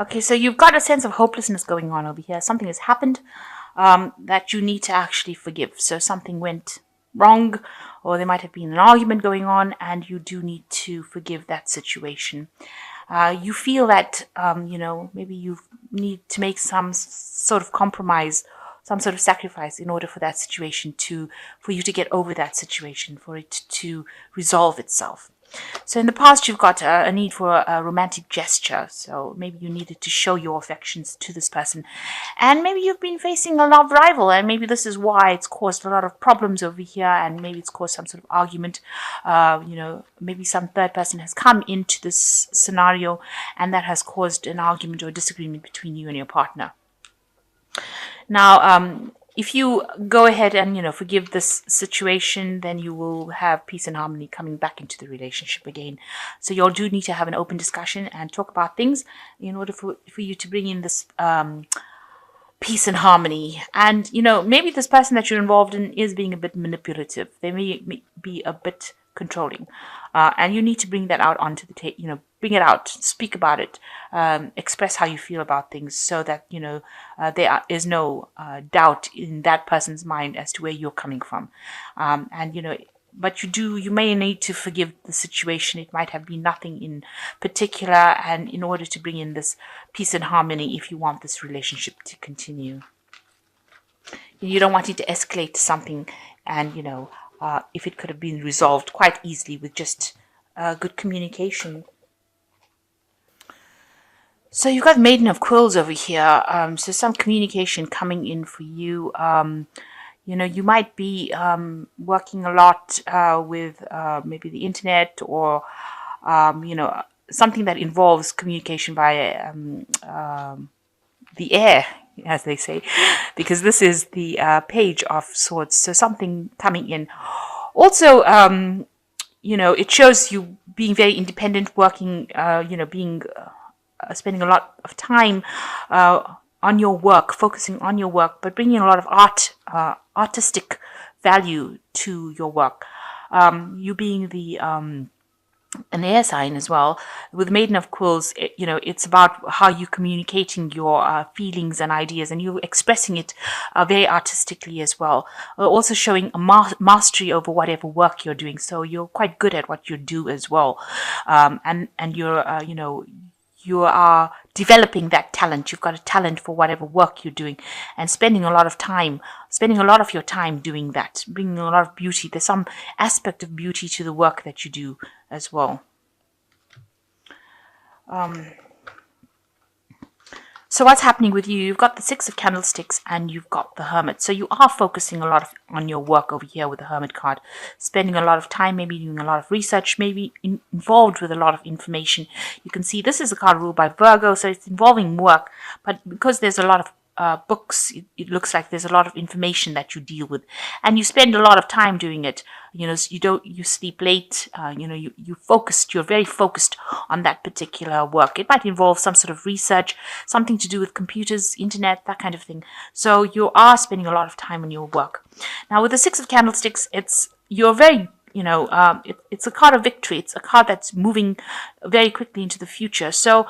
Okay, so you've got a sense of hopelessness going on over here. Something has happened that you need to actually forgive. So something went wrong, or there might have been an argument going on, and you do need to forgive that situation. You feel that, maybe you need to make some sort of compromise, some sort of sacrifice in order for that situation for you to get over that situation, for it to resolve itself. So in the past, you've got a need for a romantic gesture. So maybe you needed to show your affections to this person. And maybe you've been facing a love rival, and maybe this is why it's caused a lot of problems over here, and maybe it's caused some sort of argument. Maybe some third person has come into this scenario, and that has caused an argument or a disagreement between you and your partner. Now, if you go ahead and forgive this situation, then you will have peace and harmony coming back into the relationship again. So you all do need to have an open discussion and talk about things in order for you to bring in this peace and harmony. And maybe this person that you're involved in is being a bit manipulative. They may be a bit controlling, and you need to bring that out onto the table. Bring it out, speak about it, express how you feel about things, so that there is no doubt in that person's mind as to where you're coming from. But you may need to forgive the situation. It might have been nothing in particular, and in order to bring in this peace and harmony, if you want this relationship to continue, you don't want it to escalate to something, and if it could have been resolved quite easily with just good communication. So you've got Maiden of Quills over here. So some communication coming in for you. You might be working a lot with maybe the internet, or something that involves communication via the air, as they say, because this is the Page of Swords. So something coming in. Also, it shows you being very independent, working, being spending a lot of time on your work, focusing on your work, but bringing a lot of artistic value to your work. You being an air sign as well, with Maiden of Quills, it's about how you're communicating your feelings and ideas, and you're expressing it very artistically as well. Also showing a mastery over whatever work you're doing, so you're quite good at what you do as well, and you're you are developing that talent. You've got a talent for whatever work you're doing, and spending a lot of your time doing that, bringing a lot of beauty. There's some aspect of beauty to the work that you do as well. So what's happening with you? You've got the Six of Candlesticks and you've got the Hermit. So you are focusing a lot on your work over here with the Hermit card, spending a lot of time, maybe doing a lot of research, maybe involved with a lot of information. You can see this is a card ruled by Virgo, so it's involving work, but because there's a lot of books, it looks like there's a lot of information that you deal with, and you spend a lot of time doing it. You sleep late. You're very focused on that particular work. It might involve some sort of research, something to do with computers, internet, that kind of thing. So you are spending a lot of time on your work. Now with the Six of Candlesticks, you're very it's a card of victory. It's a card that's moving very quickly into the future. So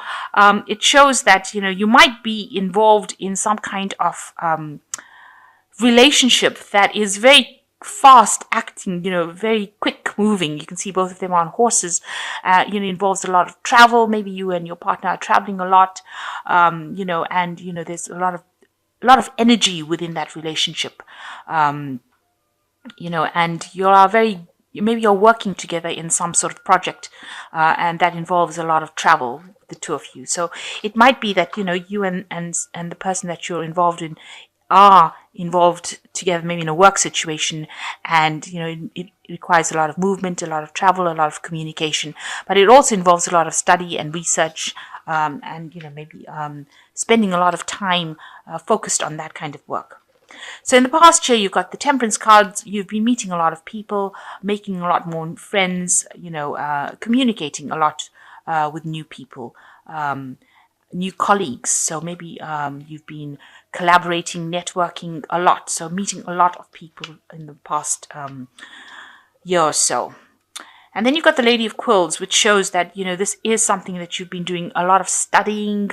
it shows that you might be involved in some kind of relationship that is very fast acting, very quick moving. You can see both of them on horses. Involves a lot of travel. Maybe you and your partner are traveling a lot. And there's a lot of energy within that relationship. And you are maybe you're working together in some sort of project, and that involves a lot of travel, the two of you. So it might be that you and the person that you're involved in are involved together, maybe in a work situation, and it requires a lot of movement, a lot of travel, a lot of communication, but it also involves a lot of study and research, and maybe spending a lot of time focused on that kind of work. So in the past year, you've got the Temperance cards. You've been meeting a lot of people, making a lot more friends, communicating a lot with new people, new colleagues. So maybe you've been collaborating, networking a lot. So meeting a lot of people in the past year or so. And then you've got the Lady of Quills, which shows that, this is something that you've been doing a lot of studying,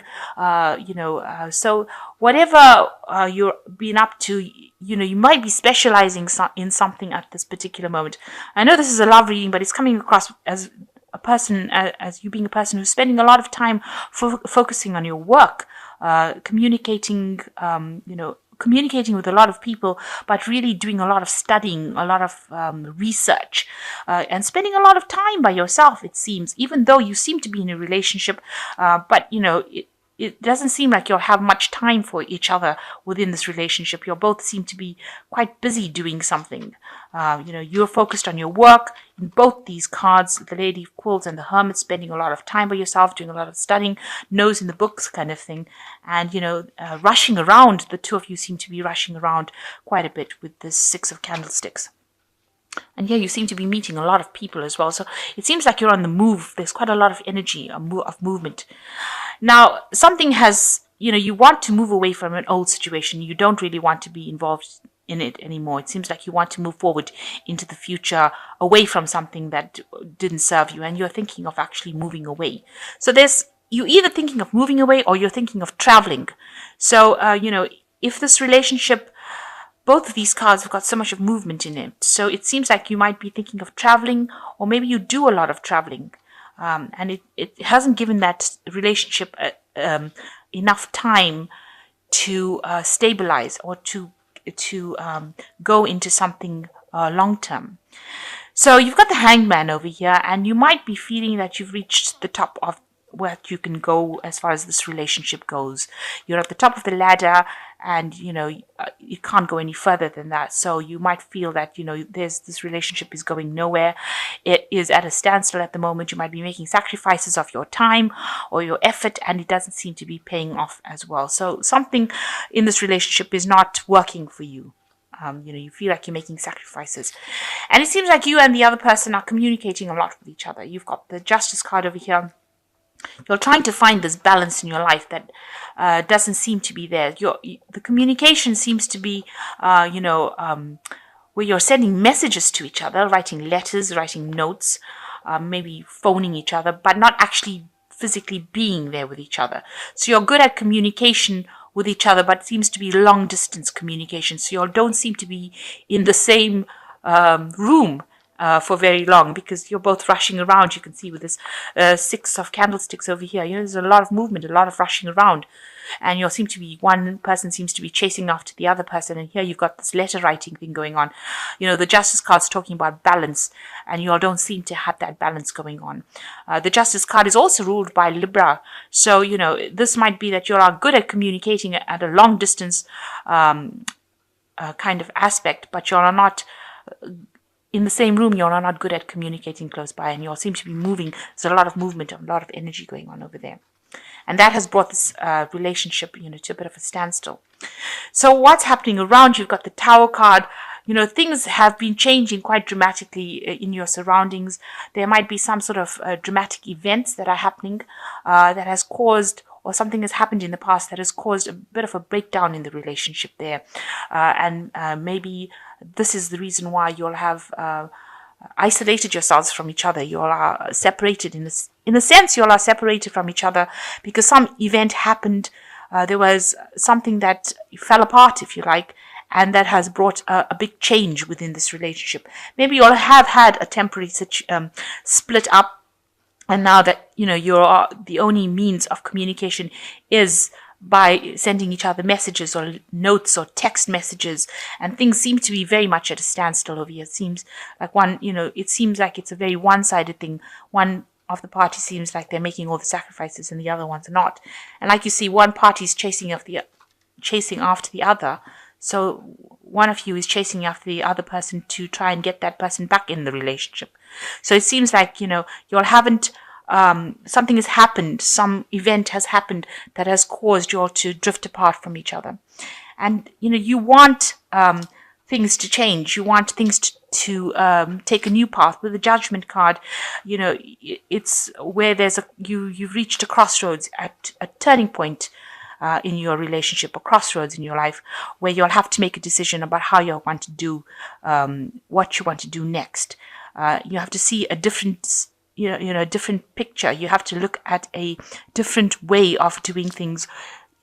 so whatever you're been up to, you might be specializing in something at this particular moment. I know this is a love reading, but it's coming across as a person, as you being a person who's spending a lot of time focusing on your work, communicating, communicating with a lot of people, but really doing a lot of studying, a lot of research, and spending a lot of time by yourself, it seems, even though you seem to be in a relationship, but it doesn't seem like you'll have much time for each other within this relationship. You both seem to be quite busy doing something. You're focused on your work. In both these cards, the Lady of Quills and the Hermit, spending a lot of time by yourself, doing a lot of studying, nose in the books kind of thing. And, rushing around. The two of you seem to be rushing around quite a bit with this Six of Candlesticks. And yeah, you seem to be meeting a lot of people as well. So it seems like you're on the move. There's quite a lot of energy, of movement. Now, something has, you want to move away from an old situation. You don't really want to be involved in it anymore. It seems like you want to move forward into the future, away from something that didn't serve you, and you're thinking of actually moving away. So you're either thinking of moving away or you're thinking of traveling. So, if this relationship, both of these cards have got so much of movement in it. So it seems like you might be thinking of traveling, or maybe you do a lot of traveling. And it hasn't given that relationship enough time to stabilize or to go into something long term. So you've got the Hangman over here, and you might be feeling that you've reached the top of what you can go as far as this relationship goes. You're at the top of the ladder, and you can't go any further than that. So you might feel that this relationship is going nowhere. It is at a standstill at the moment. You might be making sacrifices of your time or your effort, and it doesn't seem to be paying off as well. So something in this relationship is not working for you. You feel like you're making sacrifices, and it seems like you and the other person are communicating a lot with each other. You've got the Justice card over here. You're trying to find this balance in your life that doesn't seem to be there. The communication seems to be, where you're sending messages to each other, writing letters, writing notes, maybe phoning each other, but not actually physically being there with each other. So you're good at communication with each other, but it seems to be long distance communication. So you don't seem to be in the same room for very long, because you're both rushing around. You can see with this Six of Candlesticks over here, there's a lot of movement, a lot of rushing around, and one person seems to be chasing after the other person, and here you've got this letter writing thing going on. The Justice card's talking about balance, and you all don't seem to have that balance going on. The Justice card is also ruled by Libra, so this might be that you are good at communicating at a long distance kind of aspect, but you are not in the same room. You're not good at communicating close by, and you all seem to be moving. There's a lot of movement, a lot of energy going on over there. And that has brought this relationship, to a bit of a standstill. So what's happening around you? You've got the Tower card. Things have been changing quite dramatically in your surroundings. There might be some sort of dramatic events that are happening that has caused, or something has happened in the past that has caused a bit of a breakdown in the relationship there. And maybe this is the reason why you'll have isolated yourselves from each other. You all are separated in a sense. You all are separated from each other because some event happened. There was something that fell apart, if you like, and that has brought a big change within this relationship. Maybe you all have had a temporary split up, and now that you're the only means of communication is by sending each other messages or notes or text messages, and things seem to be very much at a standstill over here. It seems like it seems like it's a very one-sided thing. One of the parties seems like they're making all the sacrifices and the other ones are not. And like you see, one party is chasing after the other. So one of you is chasing after the other person to try and get that person back in the relationship. So it seems like, you all haven't, something has happened, some event has happened that has caused you all to drift apart from each other. And, you want things to change. You want things to take a new path. With the Judgment card, it's where you've reached a crossroads, at a turning point in your relationship, or crossroads in your life, where you'll have to make a decision about how you want to do, what you want to do next. You have to see a different, a different picture. You have to look at a different way of doing things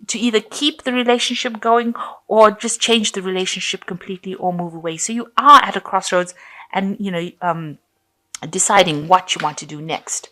to either keep the relationship going or just change the relationship completely or move away. So you are at a crossroads and, deciding what you want to do next.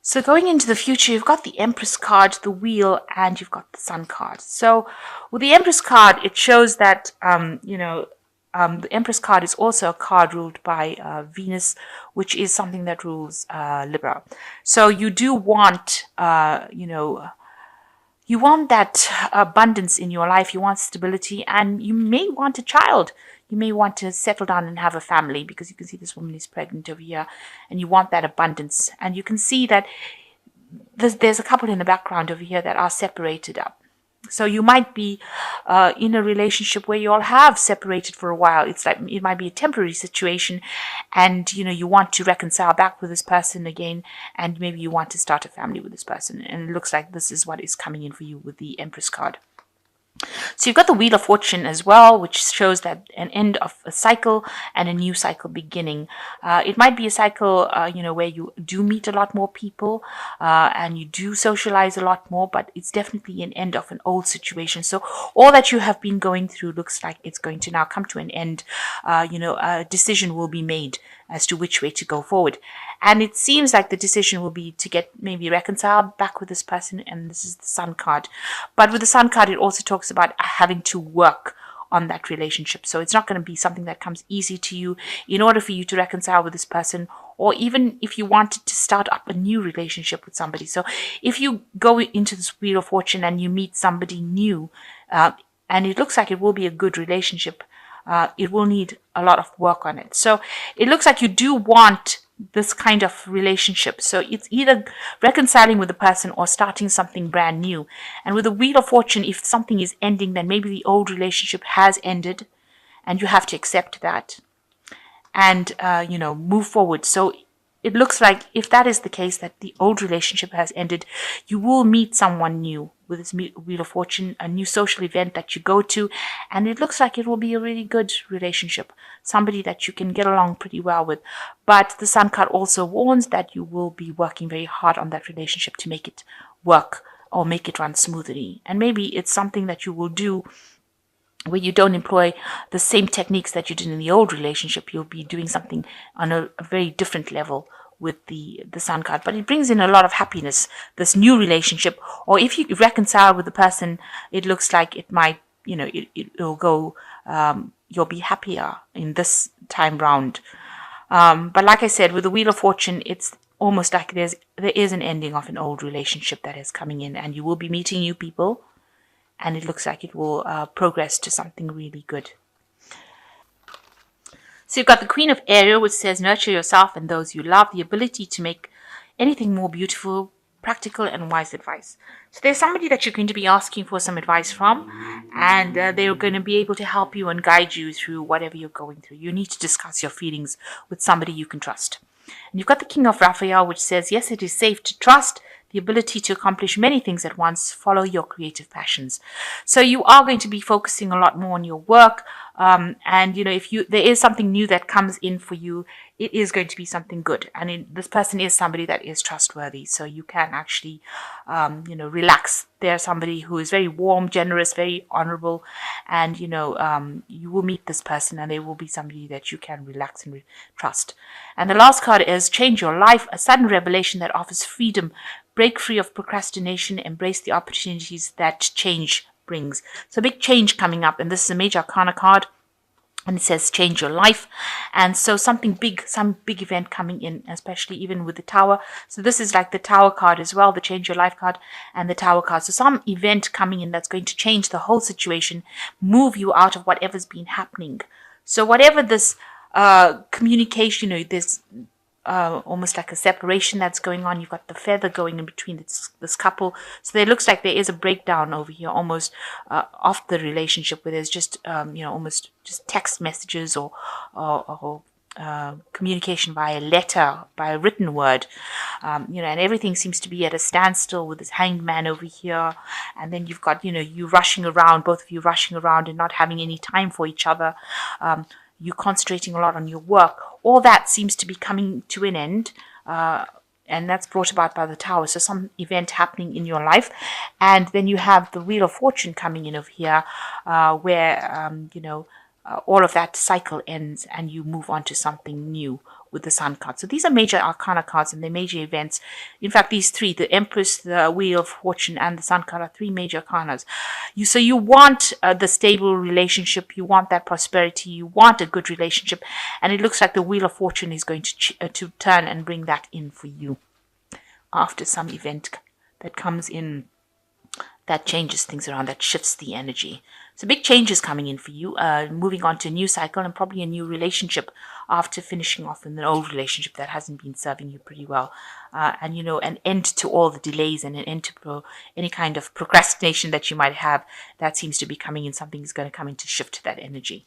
So going into the future, you've got the Empress card, the Wheel, and you've got the Sun card. So with the Empress card, it shows that, the Empress card is also a card ruled by Venus, which is something that rules Libra. So you do want, you want that abundance in your life. You want stability, and you may want a child. You may want to settle down and have a family, because you can see this woman is pregnant over here, and you want that abundance. And you can see that there's a couple in the background over here that are separated up. So you might be in a relationship where you all have separated for a while. It's like it might be a temporary situation, and you want to reconcile back with this person again, and maybe you want to start a family with this person. And it looks like this is what is coming in for you with the Empress card. So you've got the Wheel of Fortune as well, which shows that an end of a cycle and a new cycle beginning. It might be a cycle, where you do meet a lot more people and you do socialize a lot more, but it's definitely an end of an old situation. So all that you have been going through looks like it's going to now come to an end. A decision will be made as to which way to go forward. And it seems like the decision will be to get maybe reconciled back with this person, and this is the Sun card. But with the Sun card, it also talks about having to work on that relationship. So it's not going to be something that comes easy to you in order for you to reconcile with this person, or even if you wanted to start up a new relationship with somebody. So if you go into this Wheel of Fortune and you meet somebody new, and it looks like it will be a good relationship, it will need a lot of work on it. So it looks like you do want this kind of relationship. So it's either reconciling with the person or starting something brand new. And with the Wheel of Fortune, if something is ending, then maybe the old relationship has ended and you have to accept that and, move forward. So it looks like if that is the case, that the old relationship has ended, you will meet someone new with this Wheel of Fortune, a new social event that you go to, and it looks like it will be a really good relationship, somebody that you can get along pretty well with. But the Sun card also warns that you will be working very hard on that relationship to make it work or make it run smoothly. And maybe it's something that you will do where you don't employ the same techniques that you did in the old relationship. You'll be doing something on a very different level with the Sun card. But it brings in a lot of happiness, this new relationship. Or if you reconcile with the person, it looks like it might, it'll go, you'll be happier in this time round. But like I said, with the Wheel of Fortune, it's almost like there is an ending of an old relationship that is coming in, and you will be meeting new people. And it looks like it will progress to something really good. So you've got the Queen of Ariel, which says, nurture yourself and those you love, the ability to make anything more beautiful, practical and wise advice. So there's somebody that you're going to be asking for some advice from, and they're going to be able to help you and guide you through whatever you're going through. You need to discuss your feelings with somebody you can trust. And you've got the King of Raphael, which says, yes, it is safe to trust, the ability to accomplish many things at once, follow your creative passions. So you are going to be focusing a lot more on your work. And, if there is something new that comes in for you, it is going to be something good. And this person is somebody that is trustworthy. So you can actually, relax. They're somebody who is very warm, generous, very honorable. And, you will meet this person and they will be somebody that you can relax and trust. And the last card is change your life, a sudden revelation that offers freedom. Break free of procrastination, embrace the opportunities that change brings. So big change coming up, and this is a major arcana card, and it says change your life. And so something big, some big event coming in, especially even with the Tower. So this is like the Tower card as well, the change your life card and the Tower card. So some event coming in that's going to change the whole situation, move you out of whatever's been happening. So whatever this communication, there's almost like a separation that's going on. You've got the feather going in between this couple. So it looks like there is a breakdown over here, almost of the relationship, where there's just almost just text messages or communication by a letter, by a written word, and everything seems to be at a standstill with this hanged man over here. And then you've got you rushing around, both of you rushing around and not having any time for each other. you're concentrating a lot on your work, all that seems to be coming to an end. And that's brought about by the Tower. So some event happening in your life. And then you have the Wheel of Fortune coming in over here, where, all of that cycle ends and you move on to something new with the Sun card. So these are major arcana cards and they're major events. In fact, these three, the Empress, the Wheel of Fortune, and the Sun card, are three major arcanas. So you want the stable relationship, you want that prosperity, you want a good relationship, and it looks like the Wheel of Fortune is going to turn and bring that in for you after some event that comes in that changes things around, that shifts the energy. So big changes coming in for you, moving on to a new cycle and probably a new relationship after finishing off in an old relationship that hasn't been serving you pretty well. And, an end to all the delays and an end to any kind of procrastination that you might have. That seems to be coming in. Something is going to come in to shift that energy.